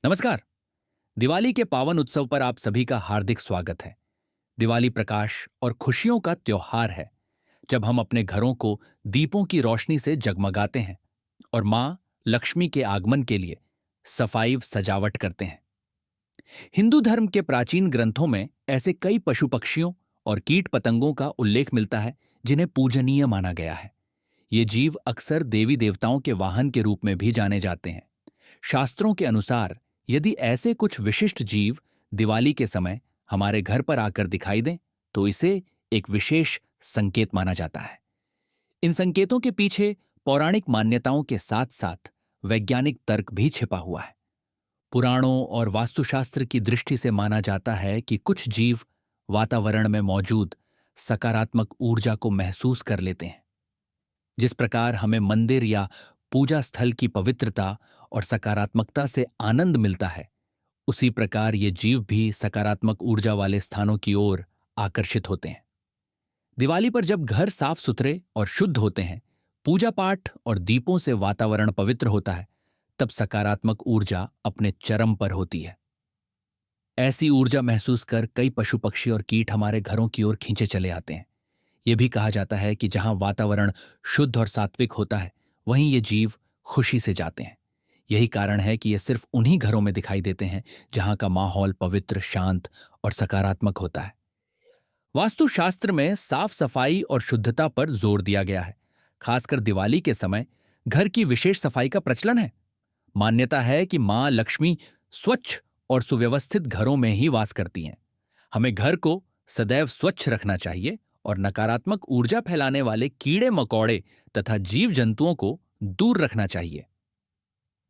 नमस्कार। दिवाली के पावन उत्सव पर आप सभी का हार्दिक स्वागत है। दिवाली प्रकाश और खुशियों का त्योहार है, जब हम अपने घरों को दीपों की रोशनी से जगमगाते हैं और माँ लक्ष्मी के आगमन के लिए सफाई सजावट करते हैं। हिंदू धर्म के प्राचीन ग्रंथों में ऐसे कई पशु पक्षियों और कीट पतंगों का उल्लेख मिलता है जिन्हें पूजनीय माना गया है। ये जीव अक्सर देवी देवताओं के वाहन के रूप में भी जाने जाते हैं। शास्त्रों के अनुसार यदि ऐसे कुछ विशिष्ट जीव दिवाली के समय हमारे घर पर आकर दिखाई दें, तो इसे एक विशेष संकेत माना जाता है। इन संकेतों के पीछे पौराणिक मान्यताओं के साथ साथ वैज्ञानिक तर्क भी छिपा हुआ है। पुराणों और वास्तुशास्त्र की दृष्टि से माना जाता है कि कुछ जीव वातावरण में मौजूद सकारात्मक ऊर्जा को महसूस कर लेते हैं। जिस प्रकार हमें मंदिर या पूजा स्थल की पवित्रता और सकारात्मकता से आनंद मिलता है, उसी प्रकार ये जीव भी सकारात्मक ऊर्जा वाले स्थानों की ओर आकर्षित होते हैं। दिवाली पर जब घर साफ सुथरे और शुद्ध होते हैं, पूजा पाठ और दीपों से वातावरण पवित्र होता है, तब सकारात्मक ऊर्जा अपने चरम पर होती है। ऐसी ऊर्जा महसूस कर कई पशु पक्षी और कीट हमारे घरों की ओर खींचे चले आते हैं। यह भी कहा जाता है कि जहां वातावरण शुद्ध और सात्विक होता है, वहीं ये जीव खुशी से जाते हैं। यही कारण है कि ये सिर्फ उन्हीं घरों में दिखाई देते हैं जहां का माहौल पवित्र, शांत और सकारात्मक होता है। वास्तुशास्त्र में साफ सफाई और शुद्धता पर जोर दिया गया है। खासकर दिवाली के समय घर की विशेष सफाई का प्रचलन है। मान्यता है कि मां लक्ष्मी स्वच्छ और सुव्यवस्थित घरों में ही वास करती हैं। हमें घर को सदैव स्वच्छ रखना चाहिए और नकारात्मक ऊर्जा फैलाने वाले कीड़े मकोड़े तथा जीव जंतुओं को दूर रखना चाहिए।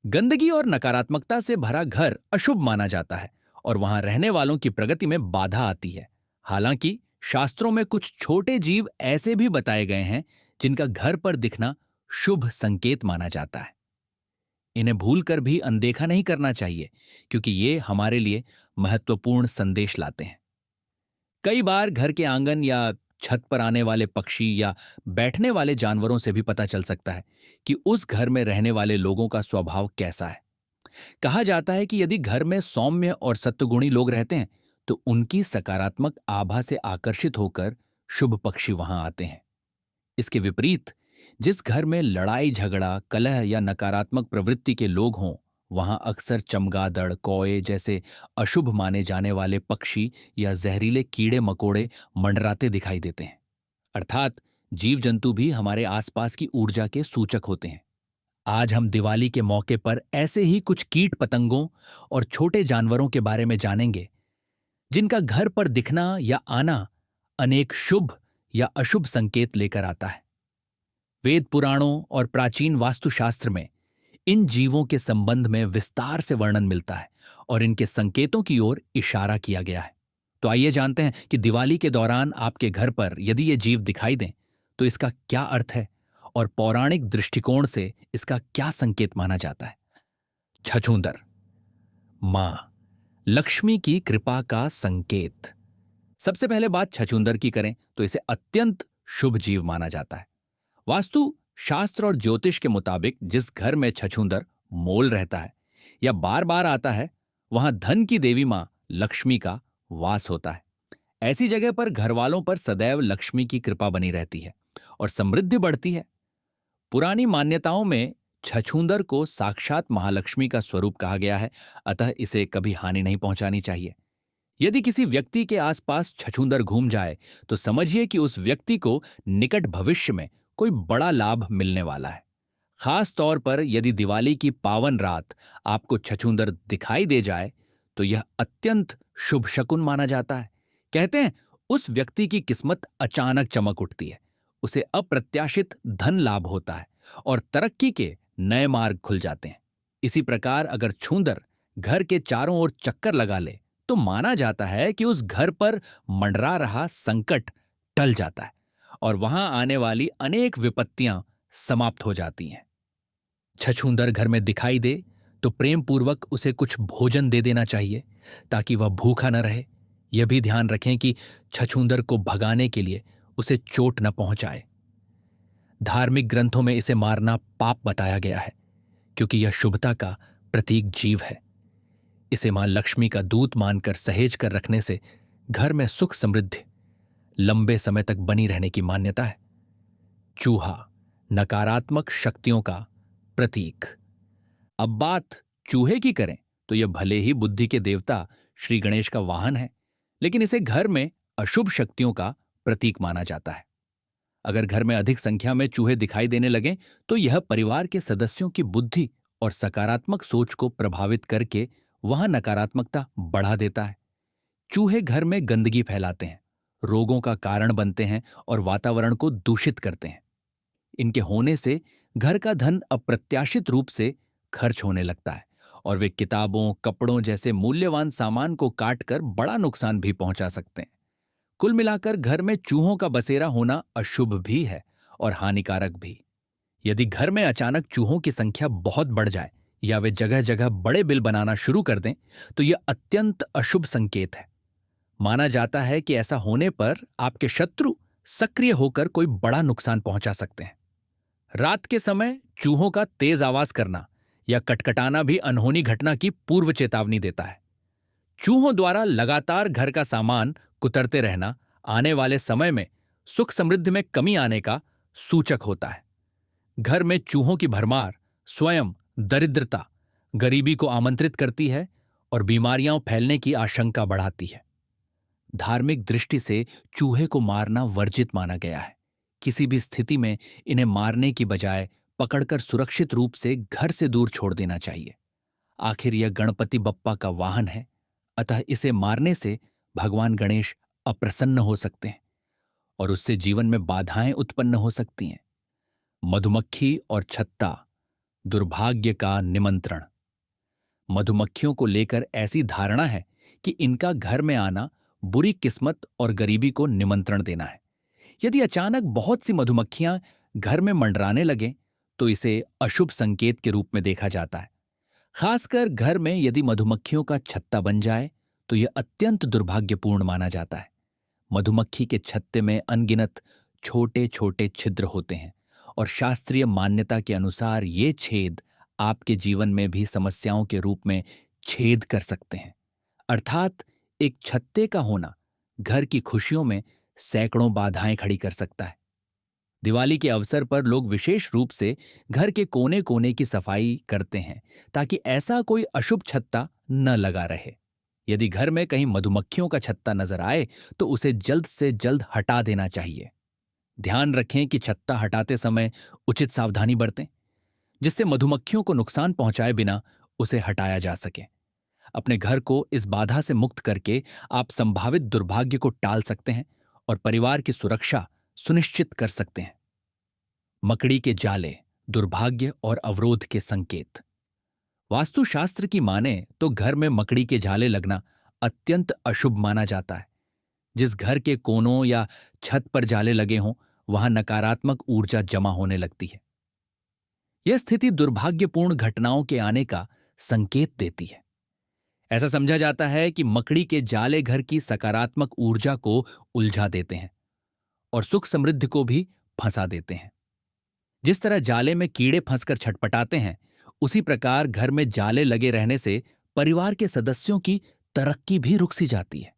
गंदगी और नकारात्मकता से भरा घर अशुभ माना जाता है और वहां रहने वालों की प्रगति में बाधा आती है। हालांकि शास्त्रों में कुछ छोटे जीव ऐसे भी बताए गए हैं जिनका घर पर दिखना शुभ संकेत माना जाता है। इन्हें भूलकर भी अनदेखा नहीं करना चाहिए, क्योंकि ये हमारे लिए महत्वपूर्ण संदेश लाते हैं। कई बार घर के आंगन या छत पर आने वाले पक्षी या बैठने वाले जानवरों से भी पता चल सकता है कि उस घर में रहने वाले लोगों का स्वभाव कैसा है। कहा जाता है कि यदि घर में सौम्य और सत्वगुणी लोग रहते हैं, तो उनकी सकारात्मक आभा से आकर्षित होकर शुभ पक्षी वहां आते हैं। इसके विपरीत जिस घर में लड़ाई झगड़ा, कलह या नकारात्मक प्रवृत्ति के लोग हों, वहां अक्सर चमगादड़, कौए जैसे अशुभ माने जाने वाले पक्षी या जहरीले कीड़े मकोड़े मंडराते दिखाई देते हैं। अर्थात जीव जंतु भी हमारे आसपास की ऊर्जा के सूचक होते हैं। आज हम दिवाली के मौके पर ऐसे ही कुछ कीट पतंगों और छोटे जानवरों के बारे में जानेंगे, जिनका घर पर दिखना या आना अनेक शुभ या अशुभ संकेत लेकर आता है। वेद पुराणों और प्राचीन वास्तुशास्त्र में इन जीवों के संबंध में विस्तार से वर्णन मिलता है और इनके संकेतों की ओर इशारा किया गया है। तो आइए जानते हैं कि दिवाली के दौरान आपके घर पर यदि ये जीव दिखाई दें, तो इसका क्या अर्थ है और पौराणिक दृष्टिकोण से इसका क्या संकेत माना जाता है। छछूंदर, मां लक्ष्मी की कृपा का संकेत। सबसे पहले बात छछूंदर की करें तो इसे अत्यंत शुभ जीव माना जाता है। वास्तु शास्त्र और ज्योतिष के मुताबिक जिस घर में छछूंदर मोल रहता है या बार बार आता है, वहां धन की देवी मां लक्ष्मी का वास होता है। ऐसी जगह पर घर वालों पर सदैव लक्ष्मी की कृपा बनी रहती है और समृद्धि बढ़ती है। पुरानी मान्यताओं में छछूंदर को साक्षात महालक्ष्मी का स्वरूप कहा गया है, अतः इसे कभी हानि नहीं पहुंचानी चाहिए। यदि किसी व्यक्ति के आसपास छछूंदर घूम जाए, तो समझिए कि उस व्यक्ति को निकट भविष्य में कोई बड़ा लाभ मिलने वाला है। खास तौर पर यदि दिवाली की पावन रात आपको छछूंदर दिखाई दे जाए, तो यह अत्यंत शुभ शकुन माना जाता है। कहते हैं उस व्यक्ति की किस्मत अचानक चमक उठती है, उसे अप्रत्याशित धन लाभ होता है और तरक्की के नए मार्ग खुल जाते हैं। इसी प्रकार अगर छूंदर घर के चारों ओर चक्कर लगा ले, तो माना जाता है कि उस घर पर मंडरा रहा संकट टल जाता है और वहां आने वाली अनेक विपत्तियां समाप्त हो जाती हैं। छछूंदर घर में दिखाई दे तो प्रेम पूर्वक उसे कुछ भोजन दे देना चाहिए, ताकि वह भूखा न रहे। यह भी ध्यान रखें कि छछूंदर को भगाने के लिए उसे चोट न पहुंचाए। धार्मिक ग्रंथों में इसे मारना पाप बताया गया है, क्योंकि यह शुभता का प्रतीक जीव है। इसे मां लक्ष्मी का दूत मानकर सहेज कर रखने से घर में सुख समृद्धि लंबे समय तक बनी रहने की मान्यता है। चूहा नकारात्मक शक्तियों का प्रतीक। अब बात चूहे की करें तो यह भले ही बुद्धि के देवता श्री गणेश का वाहन है, लेकिन इसे घर में अशुभ शक्तियों का प्रतीक माना जाता है। अगर घर में अधिक संख्या में चूहे दिखाई देने लगें तो यह परिवार के सदस्यों की बुद्धि और सकारात्मक सोच को प्रभावित करके वहां नकारात्मकता बढ़ा देता है। चूहे घर में गंदगी फैलाते हैं, रोगों का कारण बनते हैं और वातावरण को दूषित करते हैं। इनके होने से घर का धन अप्रत्याशित रूप से खर्च होने लगता है और वे किताबों, कपड़ों जैसे मूल्यवान सामान को काटकर बड़ा नुकसान भी पहुंचा सकते हैं। कुल मिलाकर घर में चूहों का बसेरा होना अशुभ भी है और हानिकारक भी। यदि घर में अचानक चूहों की संख्या बहुत बढ़ जाए या वे जगह जगह बड़े बिल बनाना शुरू कर दें तो यह अत्यंत अशुभ संकेत है। माना जाता है कि ऐसा होने पर आपके शत्रु सक्रिय होकर कोई बड़ा नुकसान पहुंचा सकते हैं। रात के समय चूहों का तेज आवाज करना या कटकटाना भी अनहोनी घटना की पूर्व चेतावनी देता है। चूहों द्वारा लगातार घर का सामान कुतरते रहना आने वाले समय में सुख समृद्धि में कमी आने का सूचक होता है। घर में चूहों की भरमार स्वयं दरिद्रता, गरीबी को आमंत्रित करती है और बीमारियां फैलने की आशंका बढ़ाती है। धार्मिक दृष्टि से चूहे को मारना वर्जित माना गया है। किसी भी स्थिति में इन्हें मारने की बजाय पकड़कर सुरक्षित रूप से घर से दूर छोड़ देना चाहिए। आखिर यह गणपति बप्पा का वाहन है, अतः इसे मारने से भगवान गणेश अप्रसन्न हो सकते हैं और उससे जीवन में बाधाएं उत्पन्न हो सकती हैं। मधुमक्खी और छत्ता दुर्भाग्य का निमंत्रण। मधुमक्खियों को लेकर ऐसी धारणा है कि इनका घर में आना बुरी किस्मत और गरीबी को निमंत्रण देना है। यदि अचानक बहुत सी मधुमक्खियां घर में मंडराने लगें तो इसे अशुभ संकेत के रूप में देखा जाता है। खासकर घर में यदि मधुमक्खियों का छत्ता बन जाए तो यह अत्यंत दुर्भाग्यपूर्ण माना जाता है। मधुमक्खी के छत्ते में अनगिनत छोटे छोटे छिद्र होते हैं और शास्त्रीय मान्यता के अनुसार ये छेद आपके जीवन में भी समस्याओं के रूप में छेद कर सकते हैं। अर्थात एक छत्ते का होना घर की खुशियों में सैकड़ों बाधाएं खड़ी कर सकता है। दिवाली के अवसर पर लोग विशेष रूप से घर के कोने कोने की सफाई करते हैं ताकि ऐसा कोई अशुभ छत्ता न लगा रहे। यदि घर में कहीं मधुमक्खियों का छत्ता नजर आए तो उसे जल्द से जल्द हटा देना चाहिए। ध्यान रखें कि छत्ता हटाते समय उचित सावधानी बरतें, जिससे मधुमक्खियों को नुकसान पहुंचाए बिना उसे हटाया जा सके। अपने घर को इस बाधा से मुक्त करके आप संभावित दुर्भाग्य को टाल सकते हैं और परिवार की सुरक्षा सुनिश्चित कर सकते हैं। मकड़ी के जाले दुर्भाग्य और अवरोध के संकेत। वास्तुशास्त्र की माने तो घर में मकड़ी के जाले लगना अत्यंत अशुभ माना जाता है। जिस घर के कोनों या छत पर जाले लगे हों वहां नकारात्मक ऊर्जा जमा होने लगती है। यह स्थिति दुर्भाग्यपूर्ण घटनाओं के आने का संकेत देती है। ऐसा समझा जाता है कि मकड़ी के जाले घर की सकारात्मक ऊर्जा को उलझा देते हैं और सुख समृद्धि को भी फंसा देते हैं। जिस तरह जाले में कीड़े फंसकर छटपटाते हैं, उसी प्रकार घर में जाले लगे रहने से परिवार के सदस्यों की तरक्की भी रुक सी जाती है।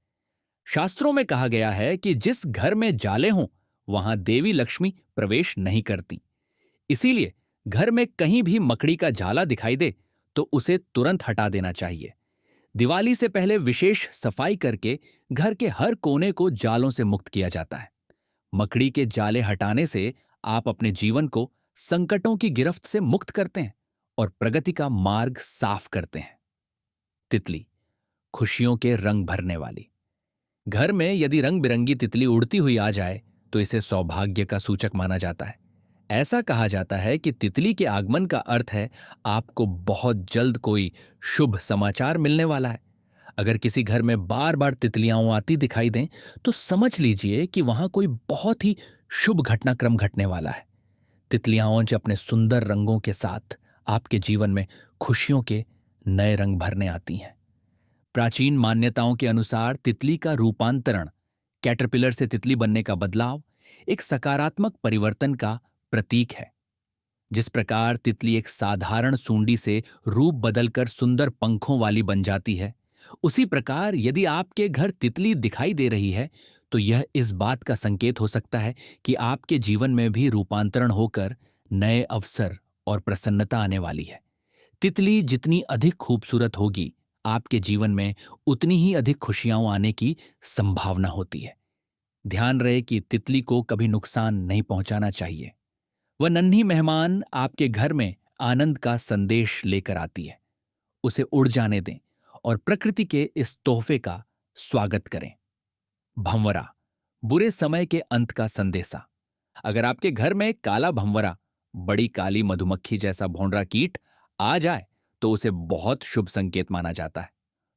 शास्त्रों में कहा गया है कि जिस घर में जाले हों वहां देवी लक्ष्मी प्रवेश नहीं करती। इसीलिए घर में कहीं भी मकड़ी का जाला दिखाई दे तो उसे तुरंत हटा देना चाहिए। दिवाली से पहले विशेष सफाई करके घर के हर कोने को जालों से मुक्त किया जाता है। मकड़ी के जाले हटाने से आप अपने जीवन को संकटों की गिरफ्त से मुक्त करते हैं और प्रगति का मार्ग साफ करते हैं। तितली खुशियों के रंग भरने वाली। घर में यदि रंग बिरंगी तितली उड़ती हुई आ जाए तो इसे सौभाग्य का सूचक माना जाता है। ऐसा कहा जाता है कि तितली के आगमन का अर्थ है आपको बहुत जल्द कोई शुभ समाचार मिलने वाला है। अगर किसी घर में बार बार तितलियां आती दिखाई दें तो समझ लीजिए कि वहां कोई बहुत ही शुभ घटनाक्रम घटने वाला है। तितलियां अपने सुंदर रंगों के साथ आपके जीवन में खुशियों के नए रंग भरने आती हैं। प्राचीन मान्यताओं के अनुसार तितली का रूपांतरण, कैटरपिलर से तितली बनने का बदलाव, एक सकारात्मक परिवर्तन का प्रतीक है। जिस प्रकार तितली एक साधारण सूंडी से रूप बदलकर सुंदर पंखों वाली बन जाती है, उसी प्रकार यदि आपके घर तितली दिखाई दे रही है तो यह इस बात का संकेत हो सकता है कि आपके जीवन में भी रूपांतरण होकर नए अवसर और प्रसन्नता आने वाली है। तितली जितनी अधिक खूबसूरत होगी, आपके जीवन में उतनी ही अधिक खुशियां आने की संभावना होती है। ध्यान रहे कि तितली को कभी नुकसान नहीं पहुंचाना चाहिए। वह नन्ही मेहमान आपके घर में आनंद का संदेश लेकर आती है। उसे उड़ जाने दें और प्रकृति के इस तोहफे का स्वागत करें। भंवरा, बुरे समय के अंत का संदेशा। अगर आपके घर में काला भंवरा, बड़ी काली मधुमक्खी जैसा भौंडरा कीट आ जाए तो उसे बहुत शुभ संकेत माना जाता है।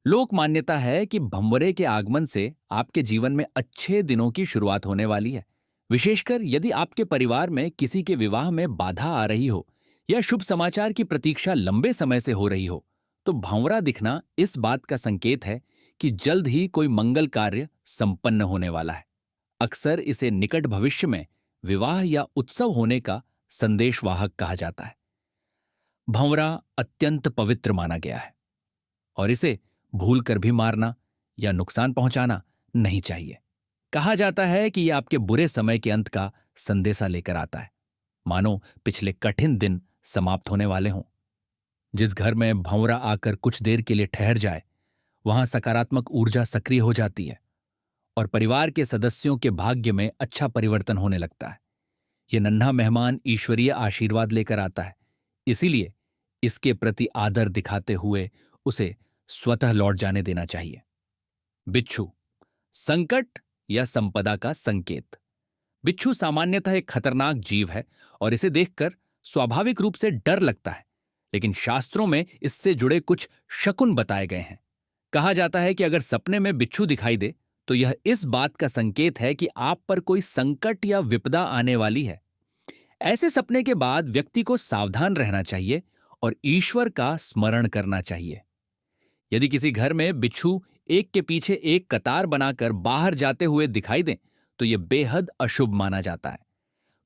लोक मान्यता है कि भंवरे के आगमन से आपके जीवन में अच्छे दिनों की शुरुआत होने वाली है। विशेषकर यदि आपके परिवार में किसी के विवाह में बाधा आ रही हो या शुभ समाचार की प्रतीक्षा लंबे समय से हो रही हो, तो भंवरा दिखना इस बात का संकेत है कि जल्द ही कोई मंगल कार्य संपन्न होने वाला है। अक्सर इसे निकट भविष्य में विवाह या उत्सव होने का संदेशवाहक कहा जाता है। भंवरा अत्यंत पवित्र माना गया है और इसे भूल कर भी मारना या नुकसान पहुंचाना नहीं चाहिए। कहा जाता है कि यह आपके बुरे समय के अंत का संदेशा लेकर आता है, मानो पिछले कठिन दिन समाप्त होने वाले हों। जिस घर में भंवरा आकर कुछ देर के लिए ठहर जाए, वहां सकारात्मक ऊर्जा सक्रिय हो जाती है और परिवार के सदस्यों के भाग्य में अच्छा परिवर्तन होने लगता है। यह नन्हा मेहमान ईश्वरीय आशीर्वाद लेकर आता है, इसीलिए इसके प्रति आदर दिखाते हुए उसे स्वतः लौट जाने देना चाहिए। बिच्छू, संकट या संपदा का संकेत। बिच्छू सामान्यतः एक खतरनाक जीव है और इसे देखकर स्वाभाविक रूप से डर लगता है, लेकिन शास्त्रों में इससे जुड़े कुछ शकुन बताए गए हैं। कहा जाता है कि अगर सपने में बिच्छू दिखाई दे तो यह इस बात का संकेत है कि आप पर कोई संकट या विपदा आने वाली है। ऐसे सपने के बाद व्यक्ति को सावधान रहना चाहिए और ईश्वर का स्मरण करना चाहिए। यदि किसी घर में बिच्छू एक के पीछे एक कतार बनाकर बाहर जाते हुए दिखाई दें तो यह बेहद अशुभ माना जाता है।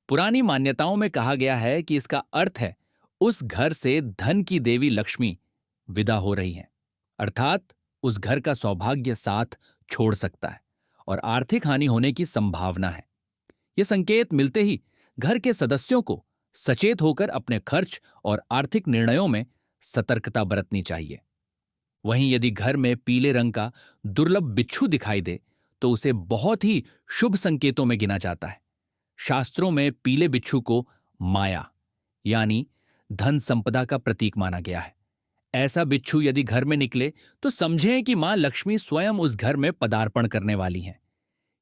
पुरानी मान्यताओं में कहा गया है कि इसका अर्थ है उस घर से धन की देवी लक्ष्मी विदा हो रही हैं, अर्थात उस घर का सौभाग्य साथ छोड़ सकता है और आर्थिक हानि होने की संभावना है। यह संकेत मिलते ही घर के सदस्यों को सचेत होकर अपने खर्च और आर्थिक निर्णयों में सतर्कता बरतनी चाहिए। वहीं यदि घर में पीले रंग का दुर्लभ बिच्छू दिखाई दे तो उसे बहुत ही शुभ संकेतों में गिना जाता है। शास्त्रों में पीले बिच्छू को माया यानी धन संपदा का प्रतीक माना गया है। ऐसा बिच्छू यदि घर में निकले तो समझें कि मां लक्ष्मी स्वयं उस घर में पदार्पण करने वाली हैं।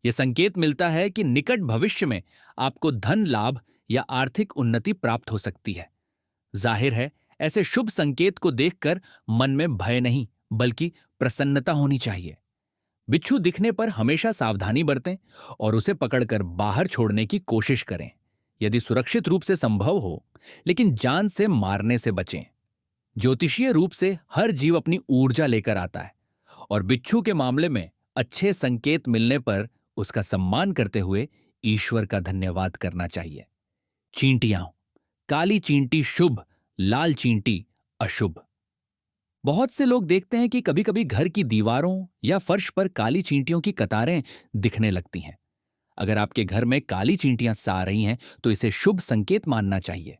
यह संकेत मिलता है कि निकट भविष्य में आपको धन लाभ या आर्थिक उन्नति प्राप्त हो सकती है। जाहिर है, ऐसे शुभ संकेत को देखकर मन में भय नहीं बल्कि प्रसन्नता होनी चाहिए। बिच्छू दिखने पर हमेशा सावधानी बरतें और उसे पकड़कर बाहर छोड़ने की कोशिश करें, यदि सुरक्षित रूप से संभव हो, लेकिन जान से मारने से बचें। ज्योतिषीय रूप से हर जीव अपनी ऊर्जा लेकर आता है और बिच्छू के मामले में अच्छे संकेत मिलने पर उसका सम्मान करते हुए ईश्वर का धन्यवाद करना चाहिए। चींटियां, काली चींटी शुभ, लाल चींटी अशुभ। बहुत से लोग देखते हैं कि कभी कभी घर की दीवारों या फर्श पर काली चींटियों की कतारें दिखने लगती हैं। अगर आपके घर में काली चींटियां सा रही हैं तो इसे शुभ संकेत मानना चाहिए।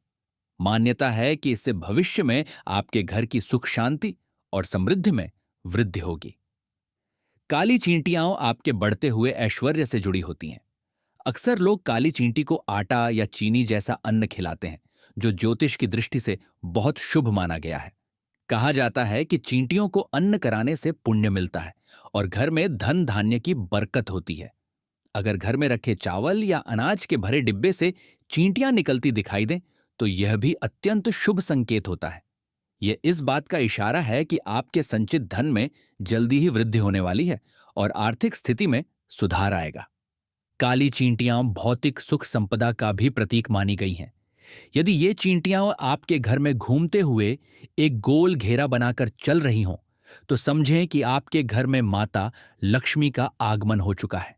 मान्यता है कि इससे भविष्य में आपके घर की सुख शांति और समृद्धि में वृद्धि होगी। काली चींटियां आपके बढ़ते हुए ऐश्वर्य से जुड़ी होती हैं। अक्सर लोग काली चींटी को आटा या चीनी जैसा अन्न खिलाते हैं, जो ज्योतिष की दृष्टि से बहुत शुभ माना गया है। कहा जाता है कि चींटियों को अन्न कराने से पुण्य मिलता है और घर में धन धान्य की बरकत होती है। अगर घर में रखे चावल या अनाज के भरे डिब्बे से चींटियां निकलती दिखाई दें तो यह भी अत्यंत शुभ संकेत होता है। यह इस बात का इशारा है कि आपके संचित धन में जल्दी ही वृद्धि होने वाली है और आर्थिक स्थिति में सुधार आएगा। काली चींटियां भौतिक सुख संपदा का भी प्रतीक मानी गई हैं। यदि ये चींटियां आपके घर में घूमते हुए एक गोल घेरा बनाकर चल रही हों तो समझें कि आपके घर में माता लक्ष्मी का आगमन हो चुका है।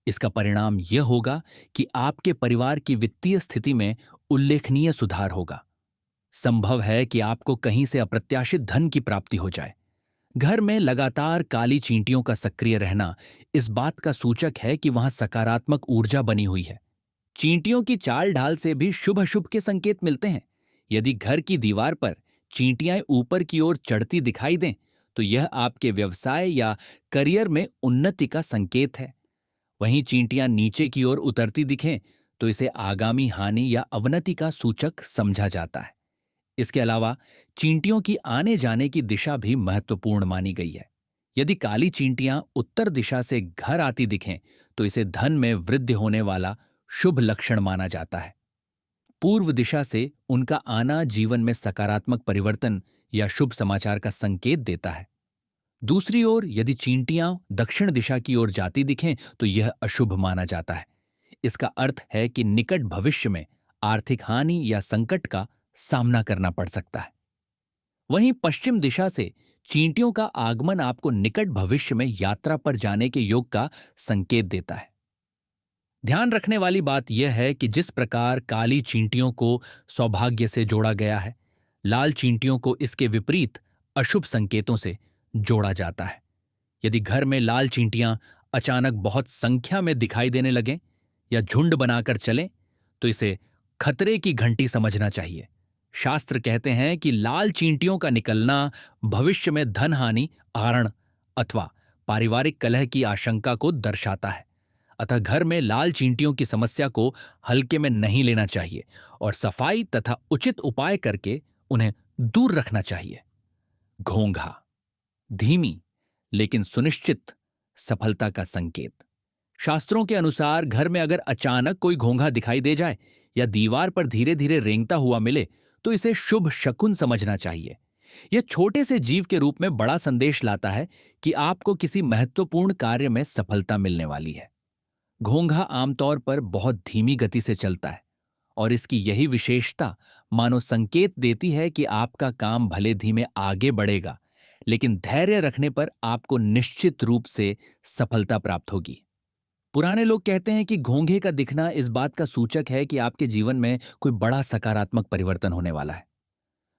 इसका परिणाम यह होगा कि आपके परिवार की वित्तीय स्थिति में उल्लेखनीय सुधार होगा। संभव है कि आपको कहीं से अप्रत्याशित धन की प्राप्ति हो जाए। घर में लगातार काली चींटियों का सक्रिय रहना इस बात का सूचक है कि वहां सकारात्मक ऊर्जा बनी हुई है। चींटियों की चाल ढाल से भी शुभ अशुभ के संकेत मिलते हैं। यदि घर की दीवार पर चींटियां ऊपर की ओर चढ़ती दिखाई दें, तो यह आपके व्यवसाय या करियर में उन्नति का संकेत है। वहीं चींटियां नीचे की ओर उतरती दिखें, तो इसे आगामी हानि या अवनति का सूचक समझा जाता है। इसके अलावा चींटियों की आने जाने की दिशा भी महत्वपूर्ण मानी गई है। यदि काली चींटियां उत्तर दिशा से घर आती दिखें, तो इसे धन में वृद्धि होने वाला शुभ लक्षण माना जाता है। पूर्व दिशा से उनका आना जीवन में सकारात्मक परिवर्तन या शुभ समाचार का संकेत देता है। दूसरी ओर यदि चींटियां दक्षिण दिशा की ओर जाती दिखें, तो यह अशुभ माना जाता है। इसका अर्थ है कि निकट भविष्य में आर्थिक हानि या संकट का सामना करना पड़ सकता है। वहीं पश्चिम दिशा से चींटियों का आगमन आपको निकट भविष्य में यात्रा पर जाने के योग का संकेत देता है। ध्यान रखने वाली बात यह है कि जिस प्रकार काली चींटियों को सौभाग्य से जोड़ा गया है, लाल चींटियों को इसके विपरीत अशुभ संकेतों से जोड़ा जाता है। यदि घर में लाल चींटियां अचानक बहुत संख्या में दिखाई देने लगें या झुंड बनाकर चलें, तो इसे खतरे की घंटी समझना चाहिए। शास्त्र कहते हैं कि लाल चींटियों का निकलना भविष्य में धन हानि, आहरण अथवा पारिवारिक कलह की आशंका को दर्शाता है। अतः घर में लाल चींटियों की समस्या को हल्के में नहीं लेना चाहिए और सफाई तथा उचित उपाय करके उन्हें दूर रखना चाहिए। घोंघा, धीमी लेकिन सुनिश्चित सफलता का संकेत। शास्त्रों के अनुसार घर में अगर अचानक कोई घोंघा दिखाई दे जाए या दीवार पर धीरे धीरे रेंगता हुआ मिले, तो इसे शुभ शकुन समझना चाहिए। यह छोटे से जीव के रूप में बड़ा संदेश लाता है कि आपको किसी महत्वपूर्ण कार्य में सफलता मिलने वाली है। घोंघा आमतौर पर बहुत धीमी गति से चलता है और इसकी यही विशेषता मानो संकेत देती है कि आपका काम भले धीमे आगे बढ़ेगा, लेकिन धैर्य रखने पर आपको निश्चित रूप से सफलता प्राप्त होगी। पुराने लोग कहते हैं कि घोंघे का दिखना इस बात का सूचक है कि आपके जीवन में कोई बड़ा सकारात्मक परिवर्तन होने वाला है।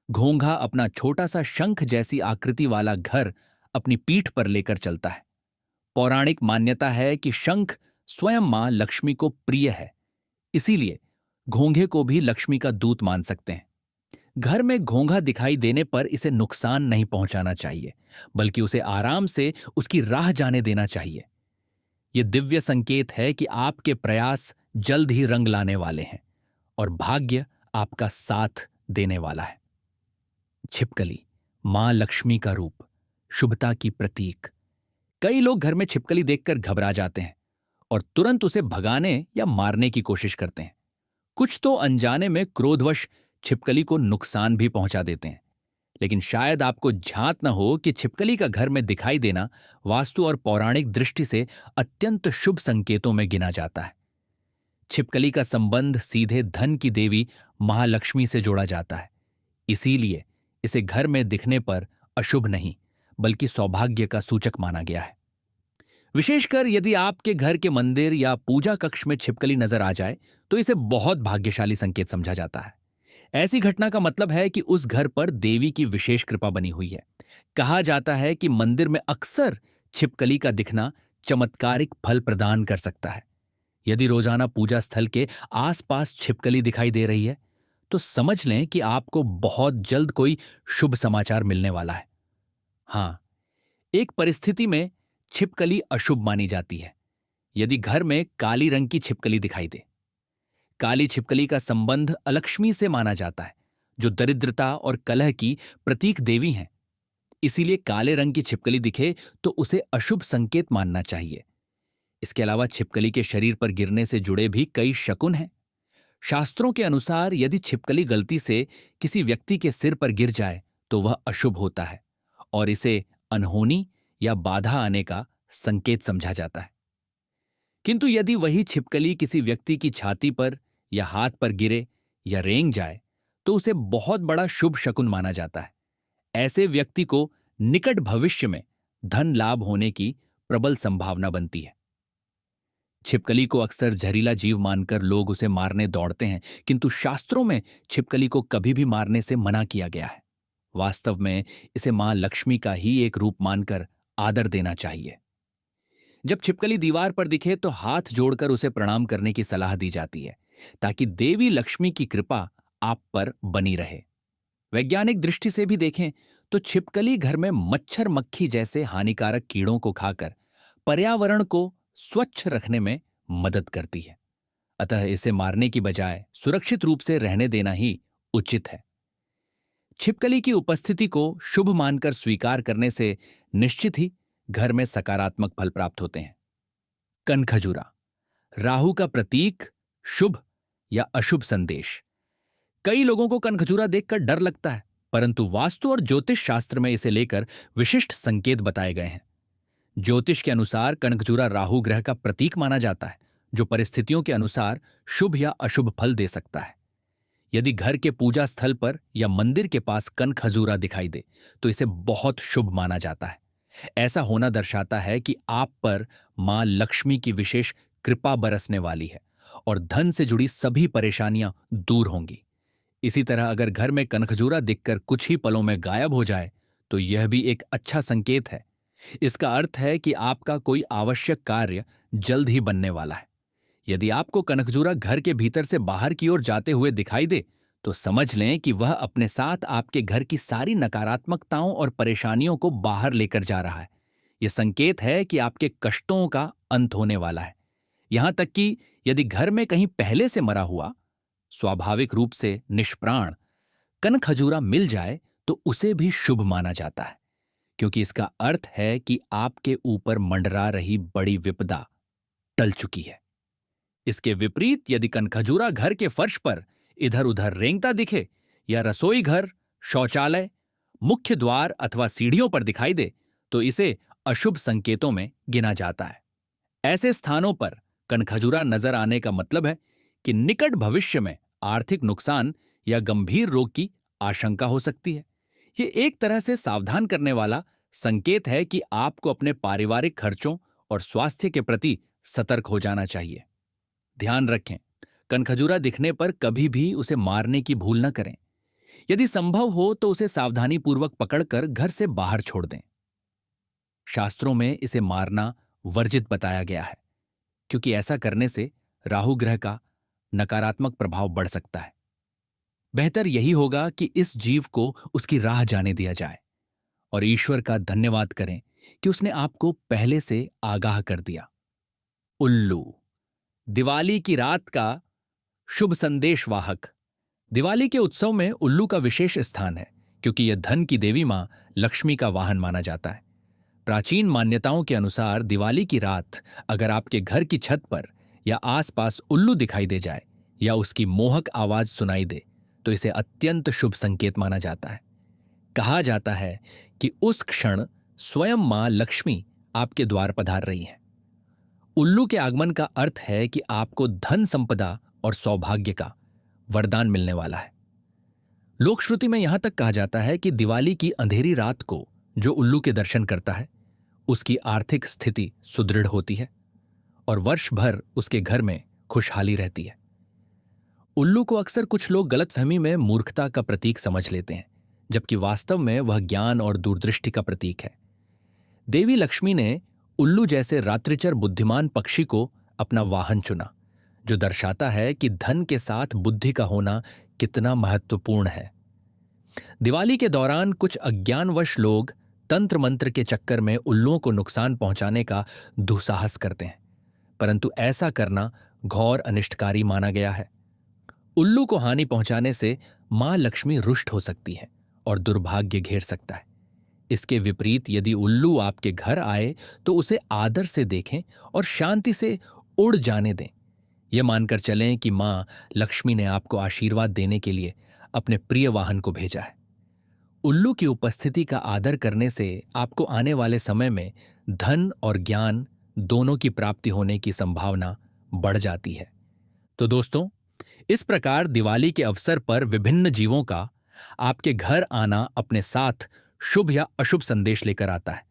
घोंघा अपना छोटा सा शंख जैसी आकृति वाला घर अपनी पीठ पर लेकर चलता है। पौराणिक मान्यता है कि शंख स्वयं मां लक्ष्मी को प्रिय है, इसीलिए घोंघे को भी लक्ष्मी का दूत मान सकते हैं। घर में घोंघा दिखाई देने पर इसे नुकसान नहीं पहुंचाना चाहिए, बल्कि उसे आराम से उसकी राह जाने देना चाहिए। यह दिव्य संकेत है कि आपके प्रयास जल्द ही रंग लाने वाले हैं और भाग्य आपका साथ देने वाला है। छिपकली, मां लक्ष्मी का रूप, शुभता की प्रतीक। कई लोग घर में छिपकली देखकर घबरा जाते हैं और तुरंत उसे भगाने या मारने की कोशिश करते हैं। कुछ तो अनजाने में क्रोधवश छिपकली को नुकसान भी पहुंचा देते हैं। लेकिन शायद आपको झांत न हो कि छिपकली का घर में दिखाई देना वास्तु और पौराणिक दृष्टि से अत्यंत शुभ संकेतों में गिना जाता है। छिपकली का संबंध सीधे धन की देवी महालक्ष्मी से जोड़ा जाता है, इसीलिए इसे घर में दिखने पर अशुभ नहीं बल्कि सौभाग्य का सूचक माना गया है। विशेषकर यदि आपके घर के मंदिर या पूजा कक्ष में छिपकली नजर आ जाए, तो इसे बहुत भाग्यशाली संकेत समझा जाता है। ऐसी घटना का मतलब है कि उस घर पर देवी की विशेष कृपा बनी हुई है। कहा जाता है कि मंदिर में अक्सर छिपकली का दिखना चमत्कारिक फल प्रदान कर सकता है। यदि रोजाना पूजा स्थल के आसपास छिपकली दिखाई दे रही है, तो समझ लें कि आपको बहुत जल्द कोई शुभ समाचार मिलने वाला है। हाँ, एक परिस्थिति में छिपकली अशुभ मानी जाती है। यदि घर में काली रंग की छिपकली दिखाई दे। काली छिपकली का संबंध अलक्ष्मी से माना जाता है, जो दरिद्रता और कलह की प्रतीक देवी हैं। इसीलिए काले रंग की छिपकली दिखे तो उसे अशुभ संकेत मानना चाहिए। इसके अलावा छिपकली के शरीर पर गिरने से जुड़े भी कई शकुन हैं। शास्त्रों के अनुसार यदि छिपकली गलती से किसी व्यक्ति के सिर पर गिर जाए, तो वह अशुभ होता है और इसे अनहोनी या बाधा आने का संकेत समझा जाता है। किंतु यदि वही छिपकली किसी व्यक्ति की छाती पर या हाथ पर गिरे या रेंग जाए, तो उसे बहुत बड़ा शुभ शकुन माना जाता है। ऐसे व्यक्ति को निकट भविष्य में धन लाभ होने की प्रबल संभावना बनती है। छिपकली को अक्सर जहरीला जीव मानकर लोग उसे मारने दौड़ते हैं, किंतु शास्त्रों में छिपकली को कभी भी मारने से मना किया गया है। वास्तव में इसे मां लक्ष्मी का ही एक रूप मानकर आदर देना चाहिए। जब छिपकली दीवार पर दिखे तो हाथ जोड़कर उसे प्रणाम करने की सलाह दी जाती है, ताकि देवी लक्ष्मी की कृपा आप पर बनी रहे। वैज्ञानिक दृष्टि से भी देखें तो छिपकली घर में मच्छर मक्खी जैसे हानिकारक कीड़ों को खाकर पर्यावरण को स्वच्छ रखने में मदद करती है। अतः इसे मारने की बजाय सुरक्षित रूप से रहने देना ही उचित है। छिपकली की उपस्थिति को शुभ मानकर स्वीकार करने से निश्चित ही घर में सकारात्मक फल प्राप्त होते हैं। कनखजूरा, राहु का प्रतीक, शुभ या अशुभ संदेश। कई लोगों को कनखजूरा देखकर डर लगता है, परंतु वास्तु और ज्योतिष शास्त्र में इसे लेकर विशिष्ट संकेत बताए गए हैं। ज्योतिष के अनुसार कनखजूरा राहु ग्रह का प्रतीक माना जाता है, जो परिस्थितियों के अनुसार शुभ या अशुभ फल दे सकता है। यदि घर के पूजा स्थल पर या मंदिर के पास कनखजूरा दिखाई दे तो इसे बहुत शुभ माना जाता है। ऐसा होना दर्शाता है कि आप पर मां लक्ष्मी की विशेष कृपा बरसने वाली है और धन से जुड़ी सभी परेशानियां दूर होंगी। इसी तरह अगर घर में कनखजूरा दिखकर कुछ ही पलों में गायब हो जाए तो यह भी एक अच्छा संकेत है। इसका अर्थ है कि आपका कोई आवश्यक कार्य जल्द ही बनने वाला है। यदि आपको कनखजूरा घर के भीतर से बाहर की ओर जाते हुए दिखाई दे तो समझ लें कि वह अपने साथ आपके घर की सारी नकारात्मकताओं और परेशानियों को बाहर लेकर जा रहा है। यह संकेत है कि आपके कष्टों का अंत होने वाला है। यहां तक कि यदि घर में कहीं पहले से मरा हुआ, स्वाभाविक रूप से निष्प्राण कनखजूरा मिल जाए तो उसे भी शुभ माना जाता है, क्योंकि इसका अर्थ है कि आपके ऊपर मंडरा रही बड़ी विपदा टल चुकी है। इसके विपरीत यदि कनखजूरा घर के फर्श पर इधर उधर रेंगता दिखे या रसोई घर, शौचालय, मुख्य द्वार अथवा सीढ़ियों पर दिखाई दे तो इसे अशुभ संकेतों में गिना जाता है। ऐसे स्थानों पर कनखजूरा नजर आने का मतलब है कि निकट भविष्य में आर्थिक नुकसान या गंभीर रोग की आशंका हो सकती है। ये एक तरह से सावधान करने वाला संकेत है कि आपको अपने पारिवारिक खर्चों और स्वास्थ्य के प्रति सतर्क हो जाना चाहिए। ध्यान रखें, कनखजूरा दिखने पर कभी भी उसे मारने की भूल न करें। यदि संभव हो तो उसे सावधानीपूर्वक पकड़कर घर से बाहर छोड़ दें। शास्त्रों में इसे मारना वर्जित बताया गया है, क्योंकि ऐसा करने से राहु ग्रह का नकारात्मक प्रभाव बढ़ सकता है। बेहतर यही होगा कि इस जीव को उसकी राह जाने दिया जाए और ईश्वर का धन्यवाद करें कि उसने आपको पहले से आगाह कर दिया। उल्लू, दिवाली की रात का शुभ संदेश वाहक। दिवाली के उत्सव में उल्लू का विशेष स्थान है, क्योंकि यह धन की देवी मां लक्ष्मी का वाहन माना जाता है। प्राचीन मान्यताओं के अनुसार दिवाली की रात अगर आपके घर की छत पर या आसपास उल्लू दिखाई दे जाए या उसकी मोहक आवाज सुनाई दे तो इसे अत्यंत शुभ संकेत माना जाता है। कहा जाता है कि उस क्षण स्वयं मां लक्ष्मी आपके द्वार पधार रही है। उल्लू के आगमन का अर्थ है कि आपको धन संपदा और सौभाग्य का वरदान मिलने वाला है। लोक श्रुति में यहां तक कहा जाता है कि दिवाली की अंधेरी रात को जो उल्लू के दर्शन करता है उसकी आर्थिक स्थिति सुदृढ़ होती है और वर्ष भर उसके घर में खुशहाली रहती है। उल्लू को अक्सर कुछ लोग गलतफहमी में मूर्खता का प्रतीक समझ लेते हैं, जबकि वास्तव में वह ज्ञान और दूरदृष्टि का प्रतीक है। देवी लक्ष्मी ने उल्लू जैसे रात्रिचर बुद्धिमान पक्षी को अपना वाहन चुना, जो दर्शाता है कि धन के साथ बुद्धि का होना कितना महत्वपूर्ण है। दिवाली के दौरान कुछ अज्ञानवश लोग तंत्र मंत्र के चक्कर में उल्लुओं को नुकसान पहुंचाने का दुस्साहस करते हैं, परंतु ऐसा करना घोर अनिष्टकारी माना गया है। उल्लू को हानि पहुंचाने से मां लक्ष्मी रुष्ट हो सकती है और दुर्भाग्य घेर सकता है। इसके विपरीत यदि उल्लू आपके घर आए तो उसे आदर से देखें और शांति से उड़ जाने दें। यह मानकर चलें कि मां लक्ष्मी ने आपको आशीर्वाद देने के लिए अपने प्रिय वाहन को भेजा है। उल्लू की उपस्थिति का आदर करने से आपको आने वाले समय में धन और ज्ञान दोनों की प्राप्ति होने की संभावना बढ़ जाती है। तो दोस्तों, इस प्रकार दिवाली के अवसर पर विभिन्न जीवों का आपके घर आना अपने साथ शुभ या अशुभ संदेश लेकर आता है।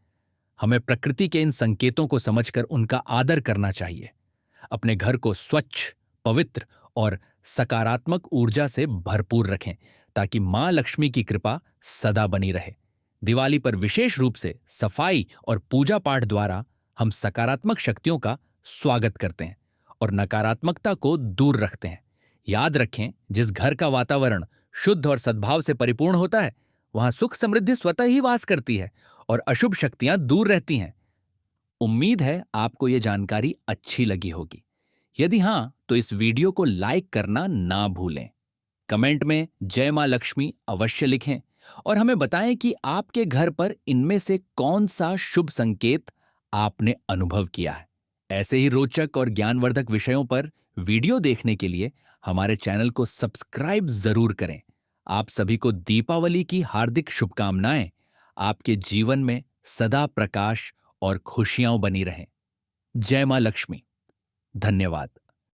हमें प्रकृति के इन संकेतों को समझकर उनका आदर करना चाहिए। अपने घर को स्वच्छ, पवित्र और सकारात्मक ऊर्जा से भरपूर रखें ताकि मां लक्ष्मी की कृपा सदा बनी रहे। दिवाली पर विशेष रूप से सफाई और पूजा पाठ द्वारा हम सकारात्मक शक्तियों का स्वागत करते हैं और नकारात्मकता को दूर रखते हैं। याद रखें, जिस घर का वातावरण शुद्ध और सद्भाव से परिपूर्ण होता है, वहां सुख समृद्धि स्वतः ही वास करती है और अशुभ शक्तियां दूर रहती हैं। उम्मीद है आपको ये जानकारी अच्छी लगी होगी। यदि हां, तो इस वीडियो को लाइक करना ना भूलें। कमेंट में जय मां लक्ष्मी अवश्य लिखें और हमें बताएं कि आपके घर पर इनमें से कौन सा शुभ संकेत आपने अनुभव किया है। ऐसे ही रोचक और ज्ञानवर्धक विषयों पर वीडियो देखने के लिए हमारे चैनल को सब्सक्राइब जरूर करें। आप सभी को दीपावली की हार्दिक शुभकामनाएं। आपके जीवन में सदा प्रकाश और खुशियां बनी रहें। जय मां लक्ष्मी। धन्यवाद।